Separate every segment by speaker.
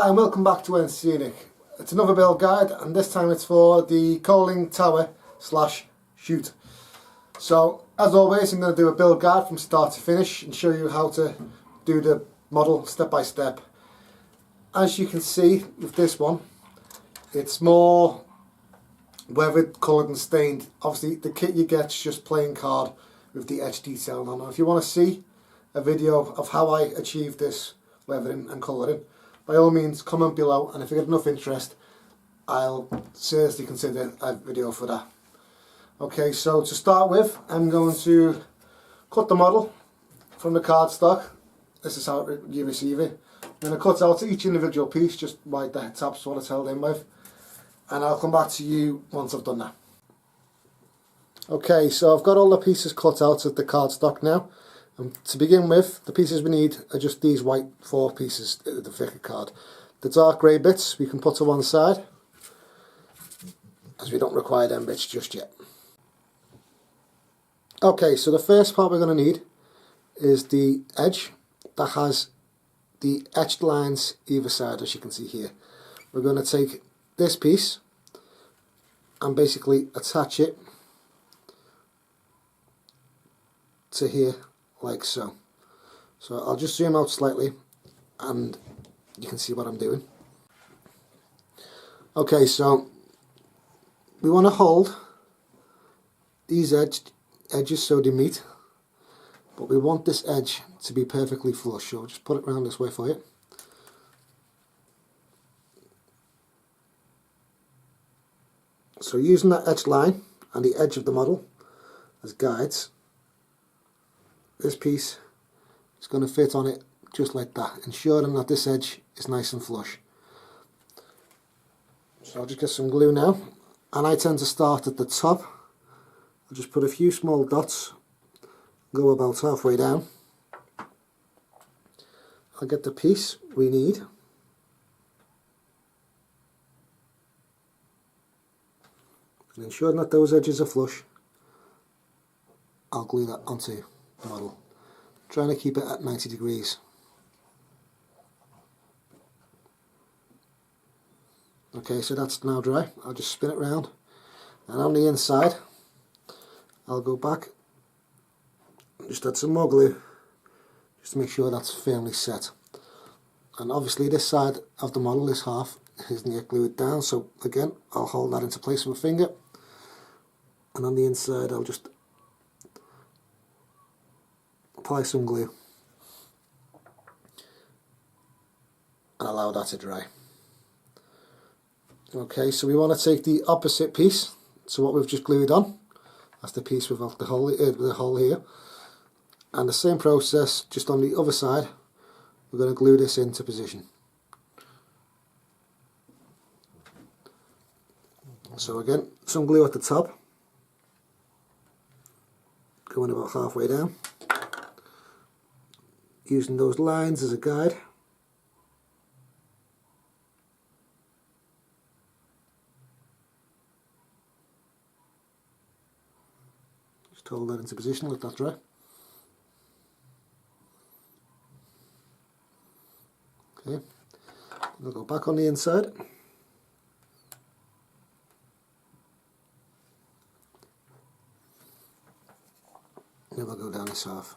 Speaker 1: Hi and welcome back to N-Scenic. It's another build guide and this time it's for the coaling tower slash chute. So as always I'm going to do a build guide from start to finish and show you how to do the model step by step. As you can see with this one, it's more weathered, coloured and stained. Obviously the kit you get is just plain card with the edge detail on. And if you want to see a video of how I achieved this weathering and colouring, by all means comment below, and if you get enough interest I'll seriously consider a video for that. Okay, so to start with I'm going to cut the model from the cardstock. This is how you receive it. I'm going to cut out each individual piece, just like the top's what it's held in with, and I'll come back to you once I've done that. Okay, so I've got all the pieces cut out of the cardstock now. And to begin with, the pieces we need are just these white 4 pieces, the thicker card. The dark grey bits we can put to one side, as we don't require them bits just yet. Okay, so the first part we're going to need is the edge that has the etched lines either side, as you can see here. We're going to take this piece and basically attach it to here, like so. So I'll just zoom out slightly and you can see what I'm doing. Okay, so we want to hold these edges so they meet, but we want this edge to be perfectly flush, so I'll just put it around this way for you. So using that edge line and the edge of the model as guides, this piece is going to fit on it just like that, ensuring that this edge is nice and flush. So I'll just get some glue now, and I tend to start at the top. I'll just put a few small dots, go about halfway down. I'll get the piece we need. And ensuring that those edges are flush, I'll glue that onto the model, trying to keep it at 90 degrees. Okay, so that's now dry. I'll just spin it round, and on the inside I'll go back and just add some more glue just to make sure that's firmly set. And obviously this side of the model, this half, isn't yet glued down, so again I'll hold that into place with a finger, and on the inside I'll just apply some glue and allow that to dry. Okay, so we want to take the opposite piece to what we've just glued on. That's the piece without the hole here, and the same process just on the other side. We're going to glue this into position. So again, some glue at the top, going about halfway down, using those lines as a guide. Just hold that into position, let that dry. Okay, we'll go back on the inside. Then we'll go down this half.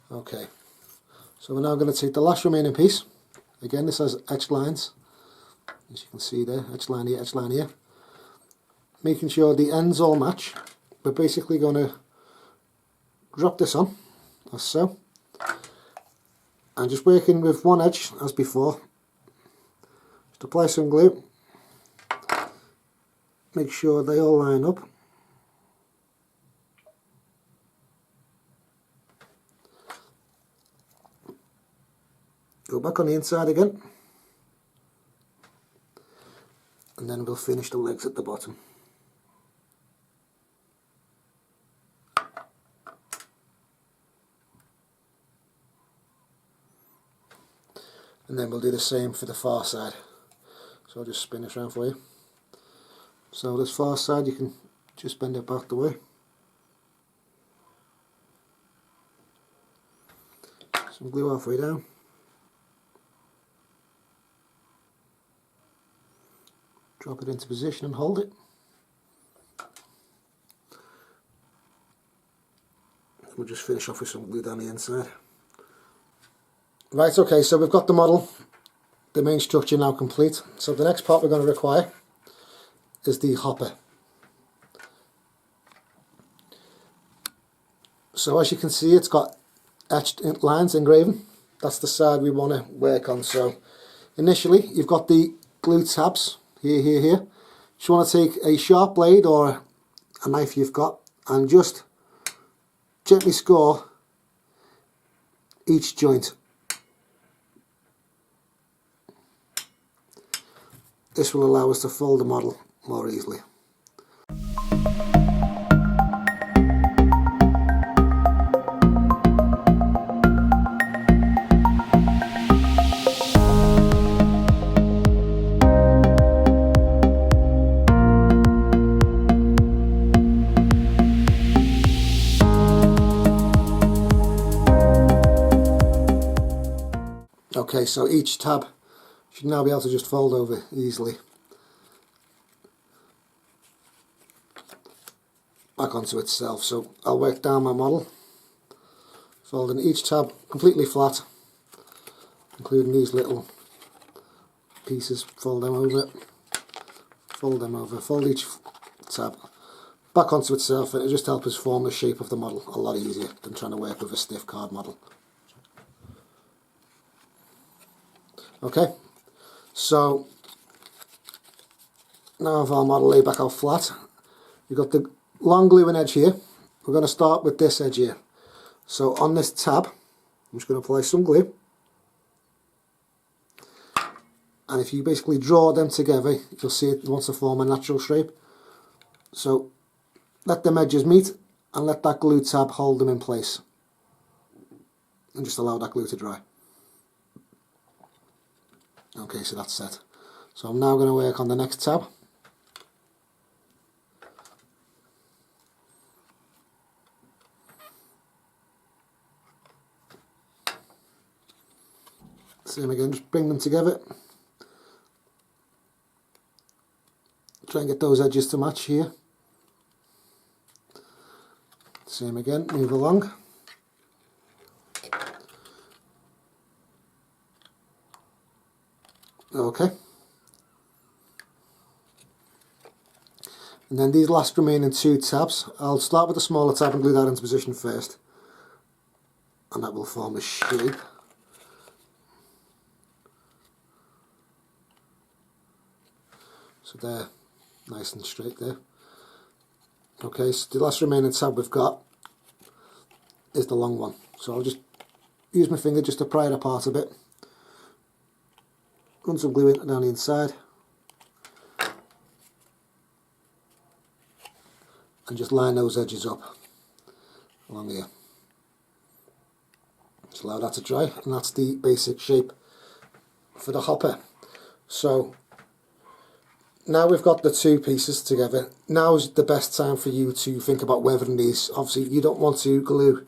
Speaker 1: Okay, so we're now going to take the last remaining piece. Again, this has edge lines, as you can see there, edge line here, making sure the ends all match. We're basically going to drop this on, as so, and just working with one edge as before. Just apply some glue, make sure they all line up. Go back on the inside again, and then we'll finish the legs at the bottom. And then we'll do the same for the far side. So I'll just spin this around for you. So this far side you can just bend it back the way. some glue halfway down. Drop it into position and hold it. We'll just finish off with some glue down the inside. Right, okay, so we've got the model, the main structure now complete. So the next part we're going to require is the hopper. So as you can see, it's got etched lines engraven. That's the side we want to work on. So initially you've got the glue tabs here. You just want to take a sharp blade or a knife you've got and just gently score each joint. This will allow us to fold the model more easily. Okay, so each tab should now be able to just fold over easily back onto itself. So I'll work down my model, folding each tab completely flat, including these little pieces. Fold them over, fold each tab back onto itself, and it'll just help us form the shape of the model a lot easier than trying to work with a stiff card model. Okay, so now I've our model laid back out flat. You've got the long gluing edge here. We're going to start with this edge here. So on this tab, I'm just going to apply some glue. And if you basically draw them together, you'll see it wants to form a natural shape. So let them edges meet and let that glue tab hold them in place. And just allow that glue to dry. Okay, so that's set. So I'm now going to work on the next tab. Same again, just bring them together. Try and get those edges to match here. Same again, move along. Okay. And then these last remaining two tabs, I'll start with the smaller tab and glue that into position first. And that will form a shape. So they're nice and straight there. Okay, so the last remaining tab we've got is the long one. So I'll just use my finger just to pry it apart a bit. Run some glue in down the inside. And just line those edges up along here. Just allow that to dry, and that's the basic shape for the hopper. So now we've got the two pieces together. Now's the best time for you to think about weathering these. Obviously you don't want to glue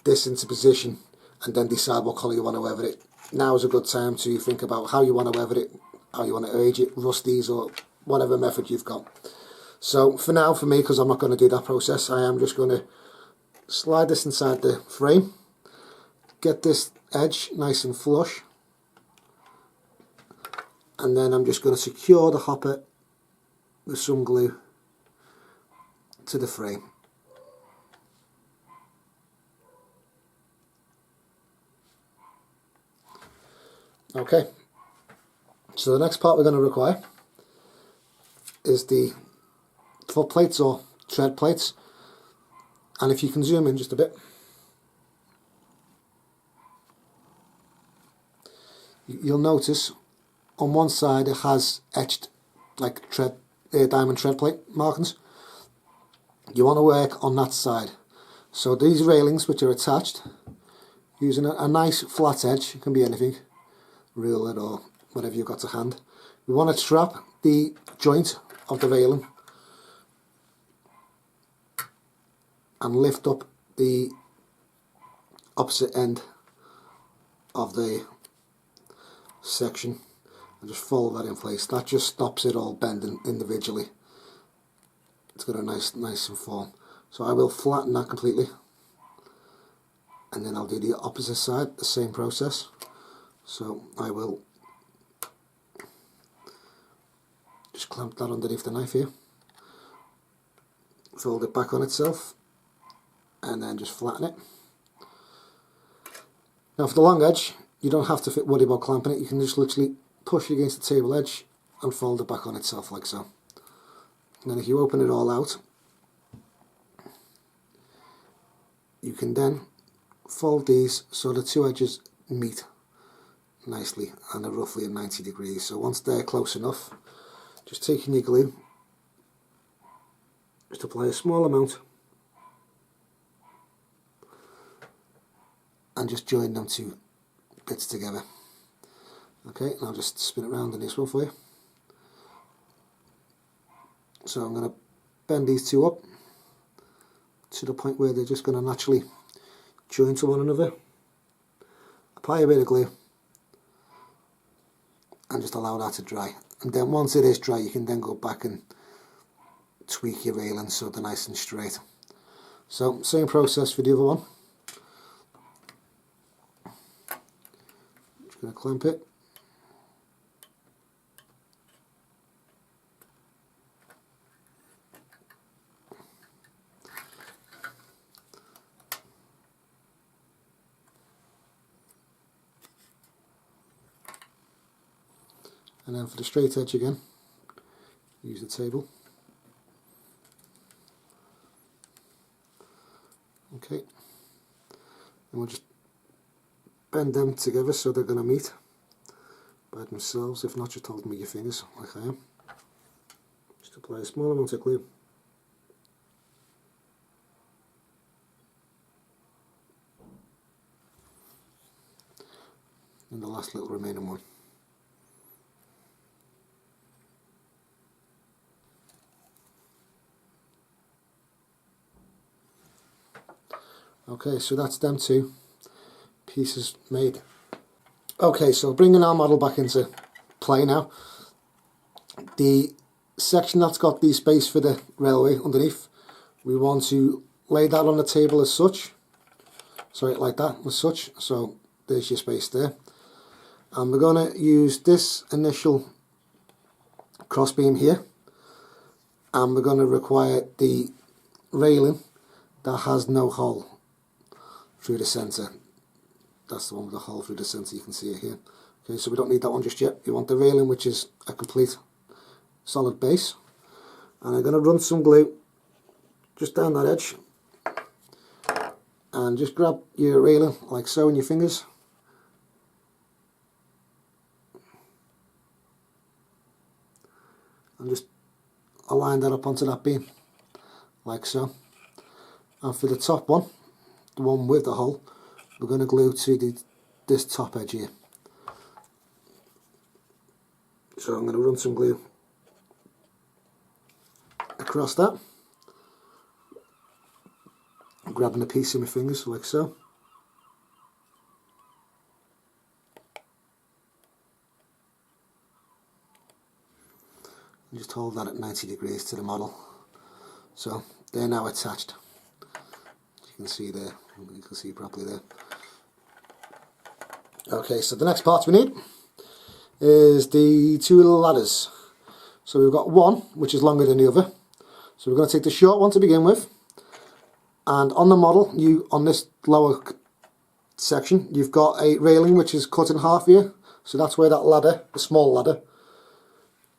Speaker 1: this into position and then decide what colour you want to weather it. Now is a good time to think about how you want to weather it, how you want to age it, rust these, or whatever method you've got. So for now, for me, because I'm not going to do that process, I am just going to slide this inside the frame, get this edge nice and flush, and then I'm just going to secure the hopper with some glue to the frame. Okay, so the next part we're going to require is the foot plates or tread plates, and if you can zoom in just a bit, you'll notice on one side it has etched like diamond tread plate markings. You want to work on that side. So these railings which are attached, using a nice flat edge, it can be anything, ruler or whatever you've got to hand, we want to trap the joint of the railing and lift up the opposite end of the section and just fold that in place. That just stops it all bending individually. It's got a nice and form. So I will flatten that completely, and then I'll do the opposite side, the same process. So I will just clamp that underneath the knife here, fold it back on itself, and then just flatten it. Now for the long edge, you don't have to worry about clamping it. You can just literally push it against the table edge and fold it back on itself like so. And then if you open it all out, you can then fold these so the two edges meet nicely and are roughly at 90 degrees. So once they're close enough, just taking your glue, just apply a small amount and just join them two bits together. Okay, and I'll just spin it around in this one for you. So I'm going to bend these two up to the point where they're just going to naturally join to one another. Apply a bit of glue and just allow that to dry. And then once it is dry, you can then go back and tweak your railings so they're nice and straight. So same process for the other one. Just going to clamp it. And then for the straight edge again, use the table. Okay, and we'll just bend them together so they're going to meet by themselves. If not, just hold them with your fingers like I am. Just apply a small amount of glue. And the last little remaining one. Okay, so that's them two pieces made. Okay, so bringing our model back into play now. The section that's got the space for the railway underneath, we want to lay that on the table as such. Sorry, like that, as such. So there's your space there. And we're going to use this initial crossbeam here. And we're going to require the railing that has no hole through the centre. That's the one with the hole through the centre, you can see it here. Okay, so we don't need that one just yet. You want the railing which is a complete solid base. And I'm going to run some glue just down that edge. And just grab your railing like so in your fingers. And just align that up onto that beam like so. And for the top one, the one with the hole, we're going to glue to this top edge here. So I'm going to run some glue across that, grabbing a piece in my fingers like so. And just hold that at 90 degrees to the model. So they're now attached. You can see there, you can see properly there. Okay, so the next part we need is the two little ladders. So we've got one which is longer than the other. So we're going to take the short one to begin with, and on the model, on this lower section, you've got a railing which is cut in half here. So that's where that ladder, the small ladder,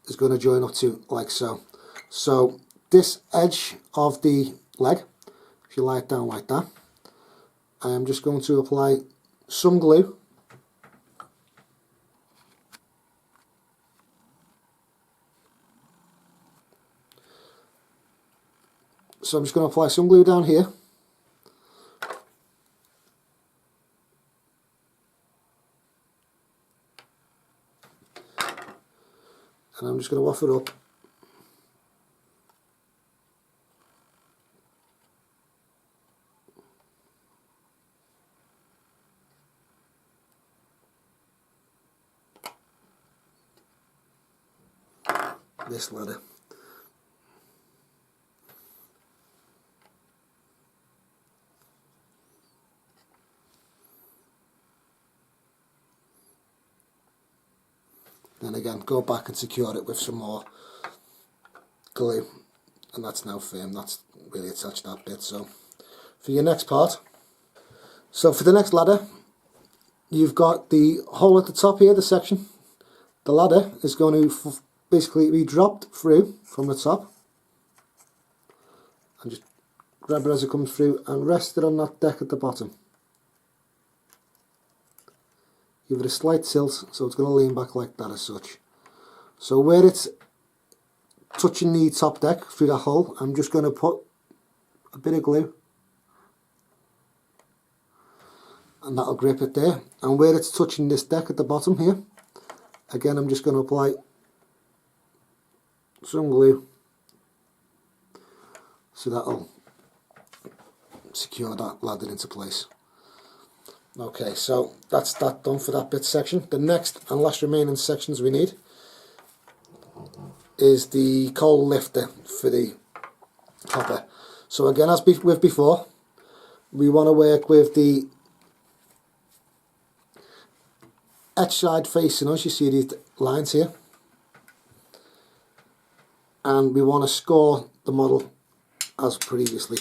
Speaker 1: is going to join up to like so. So this edge of the leg, if you lie it down like that, I am just going to apply some glue. So I'm just going to apply some glue down here. And I'm just going to waff it up. this ladder. Then again, go back and secure it with some more glue, and that's now firm. That's really attached that bit. So for your next part, so for the next ladder, you've got the hole at the top here, the section. The ladder is going to basically be dropped through from the top, and just grab it as it comes through and rest it on that deck at the bottom. Give it a slight tilt, so it's going to lean back like that as such. So where it's touching the top deck through that hole, I'm just going to put a bit of glue, and that'll grip it there. And where it's touching this deck at the bottom here, again I'm just going to apply some glue, so that'll secure that ladder into place. Okay, so that's that done for that bit section. The next and last remaining sections we need is the coal lifter for the hopper. So again, as with before, we want to work with the edge side facing us. You see these lines here, and we want to score the model as previously.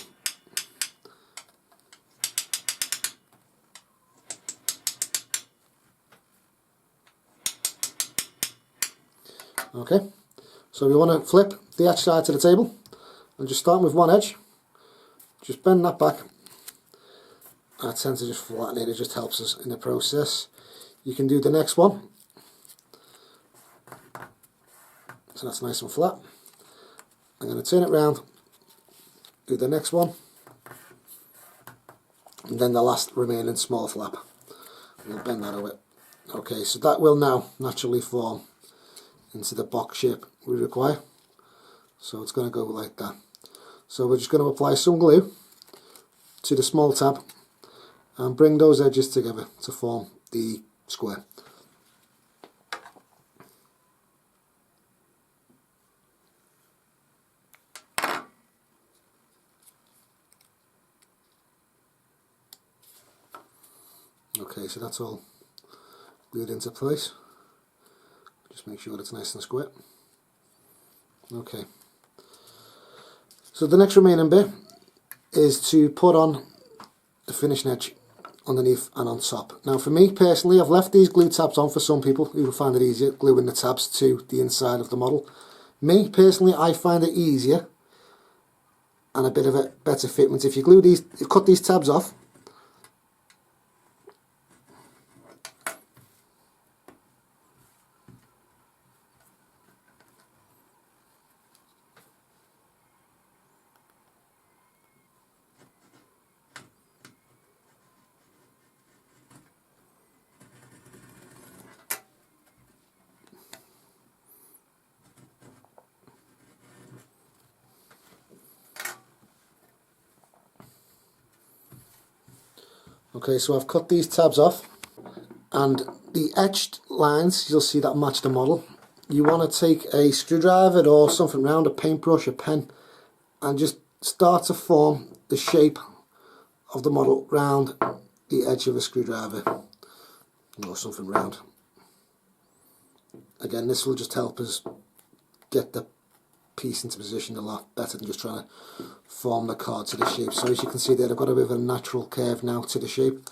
Speaker 1: Okay, so we want to flip the edge side to the table, and just starting with one edge, just bend that back. I tend to just flatten it, it just helps us in the process. You can do the next one, so that's nice and flat. I'm going to turn it round, do the next one, and then the last remaining small flap. We'll bend that away. Okay, so that will now naturally form into the box shape we require. So it's going to go like that. So we're just going to apply some glue to the small tab and bring those edges together to form the square. Okay, so that's all glued into place. Just make sure it's nice and square. Okay. So the next remaining bit is to put on the finishing edge underneath and on top. Now for me personally, I've left these glue tabs on for some people who will find it easier gluing the tabs to the inside of the model. Me personally, I find it easier and a bit of a better fitment if you glue these, you cut these tabs off. Okay, so I've cut these tabs off, and the etched lines you'll see that match the model. You want to take a screwdriver or something round, a paintbrush, a pen, and just start to form the shape of the model round the edge of a screwdriver or something round. Again, this will just help us get the piece into position a lot better than just trying to form the card to the shape. So as you can see there, I've got a bit of a natural curve now to the shape,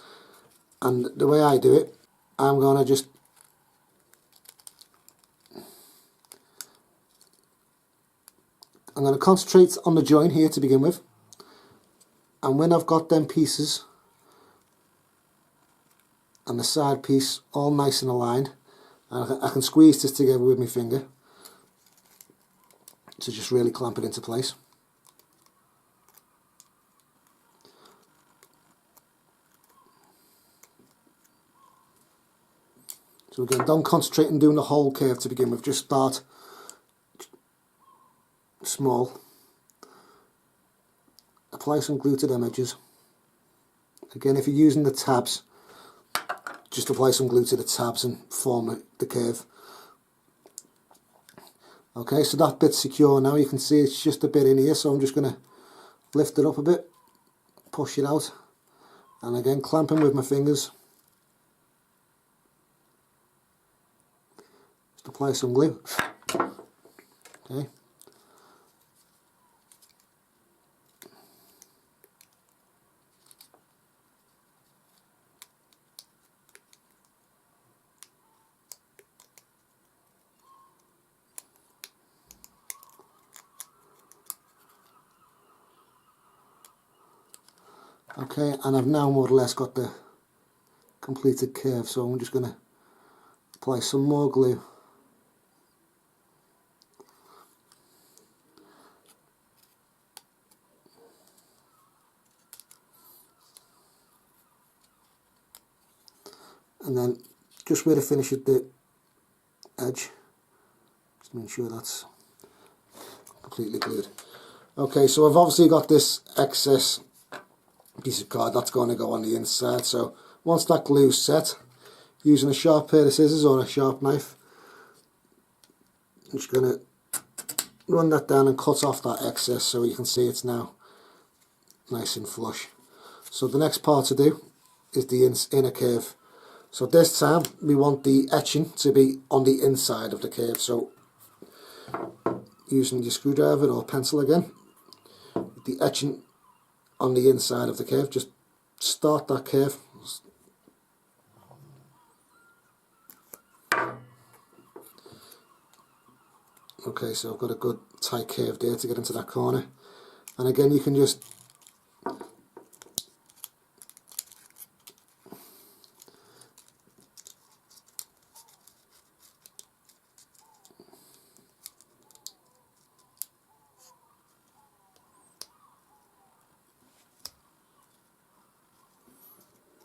Speaker 1: and the way I do it, I'm going to just concentrate on the join here to begin with, and when I've got them pieces and the side piece all nice and aligned, I can squeeze this together with my finger to just really clamp it into place. So again, don't concentrate on doing the whole curve to begin with, just start small, apply some glue to them edges. Again, if you're using the tabs, just apply some glue to the tabs and form the curve. Okay, so that bit's secure now. You can see it's just a bit in here, so I'm just going to lift it up a bit, push it out, and again clamping with my fingers. Just apply some glue. Okay. Okay, and I've now more or less got the completed curve, so I'm just going to apply some more glue. And then just where to finish at the edge, just make sure that's completely glued. Okay, so I've obviously got this excess piece of card that's going to go on the inside, so once that glue's set, using a sharp pair of scissors or a sharp knife, I'm just going to run that down and cut off that excess so you can see it's now nice and flush. So the next part to do is the inner curve. So this time we want the etching to be on the inside of the curve, so using your screwdriver or pencil again, the etching on the inside of the curve, just start that curve. Okay, so I've got a good tight curve there to get into that corner, and again you can just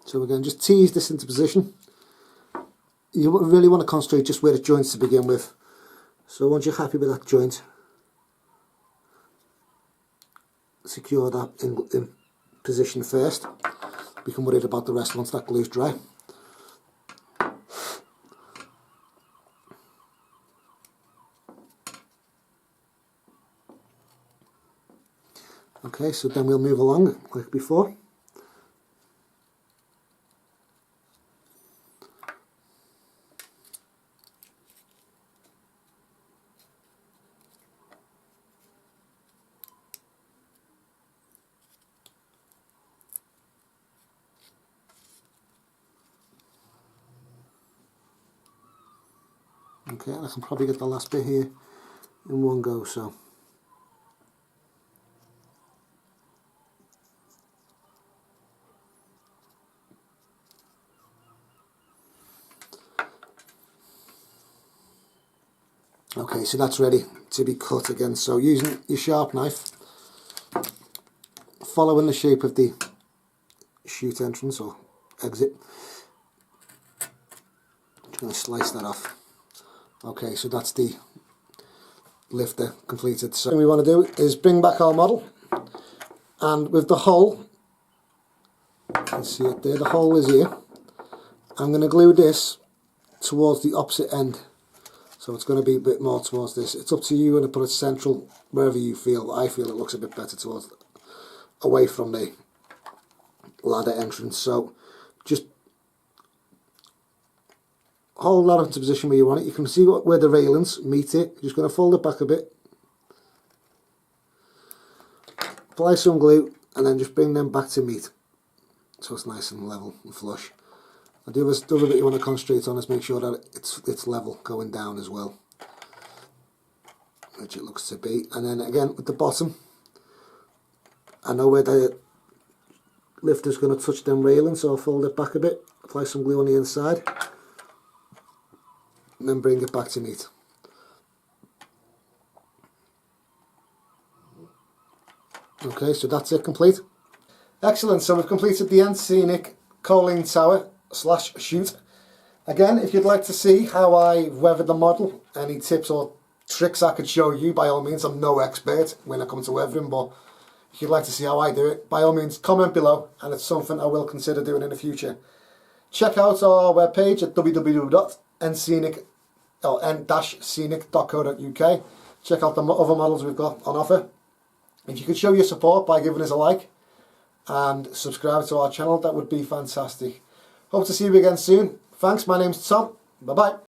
Speaker 1: so again just tease this into position. You really want to concentrate just where it joins to begin with. So once you're happy with that joint, secure that in position first. We can worry about the rest once that glue's dry. Okay, so then we'll move along like before. Okay, and I can probably get the last bit here in one go, so. Okay, so that's ready to be cut again. So using your sharp knife, following the shape of the chute entrance or exit, just going to slice that off. Okay, so that's the lifter completed. So what we want to do is bring back our model, and with the hole, you can see it there, the hole is here. I'm going to glue this towards the opposite end, so it's going to be a bit more towards this. It's up to you, and to put it central wherever you feel. I feel it looks a bit better towards away from the ladder entrance. So just hold that into position where you want it. You can see where the railings meet it. You're just going to fold it back a bit, apply some glue, and then just bring them back to meet, so it's nice and level and flush. And the other bit you want to concentrate on is make sure that it's level going down as well, which it looks to be. And then again with the bottom, I know where the lifter's going to touch them railings, so I'll fold it back a bit, apply some glue on the inside, and then bring it back to meet. Okay, so that's it complete. Excellent, so we've completed the N-Scenic coaling tower / chute. Again, if you'd like to see how I weathered the model, any tips or tricks I could show you, by all means. I'm no expert when it comes to weathering, but if you'd like to see how I do it, by all means comment below, and it's something I will consider doing in the future. Check out our webpage at www.nscenic.com or N-Scenic.co.uk. Check out the other models we've got on offer. If you could show your support by giving us a like and subscribe to our channel, that would be fantastic. Hope to see you again soon. Thanks, my name's Tom. Bye bye.